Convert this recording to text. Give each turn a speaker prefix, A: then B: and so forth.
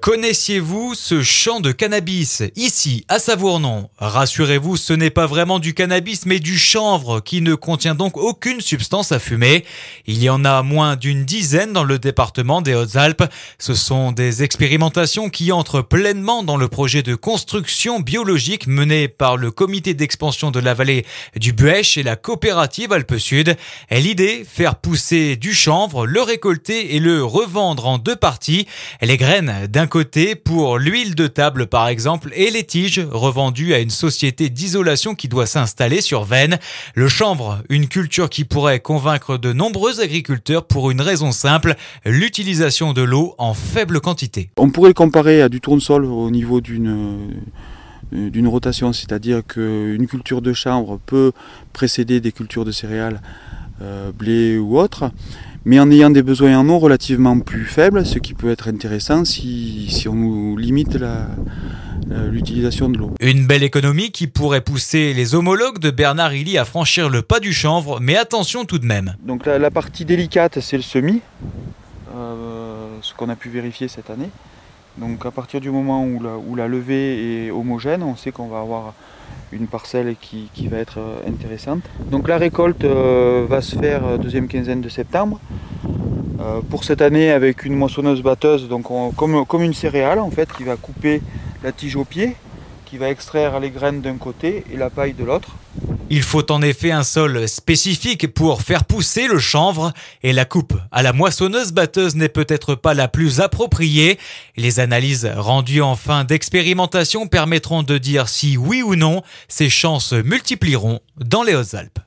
A: Connaissiez-vous ce champ de cannabis ici à Savournon? Rassurez-vous, ce n'est pas vraiment du cannabis mais du chanvre qui ne contient donc aucune substance à fumer. Il y en a moins d'une dizaine dans le département des Hautes-Alpes. Ce sont des expérimentations qui entrent pleinement dans le projet de construction biologique mené par le comité d'expansion de la vallée du Buëch et la coopérative Alpes Sud. L'idée, faire pousser du chanvre, le récolter et le revendre en deux parties. Les graines d'un côté pour l'huile de table par exemple et les tiges revendues à une société d'isolation qui doit s'installer sur Veynes. Le chanvre, une culture qui pourrait convaincre de nombreux agriculteurs pour une raison simple, l'utilisation de l'eau en faible quantité.
B: On pourrait le comparer à du tournesol au niveau d'une rotation, c'est-à-dire qu'une culture de chanvre peut précéder des cultures de céréales, blé ou autres, mais en ayant des besoins en eau relativement plus faibles, ce qui peut être intéressant si on limite l'utilisation de l'eau.
A: Une belle économie qui pourrait pousser les homologues de Bernard Hilly à franchir le pas du chanvre, mais attention tout de même.
B: Donc la partie délicate, c'est le semis, ce qu'on a pu vérifier cette année. Donc à partir du moment où la levée est homogène, on sait qu'on va avoir une parcelle qui va être intéressante. Donc la récolte va se faire deuxième quinzaine de septembre. Pour cette année avec une moissonneuse batteuse, donc comme une céréale en fait, qui va couper la tige au pied, qui va extraire les graines d'un côté et la paille de l'autre.
A: Il faut en effet un sol spécifique pour faire pousser le chanvre et la coupe à la moissonneuse-batteuse n'est peut-être pas la plus appropriée. Les analyses rendues en fin d'expérimentation permettront de dire si oui ou non ces champs se multiplieront dans les Hautes-Alpes.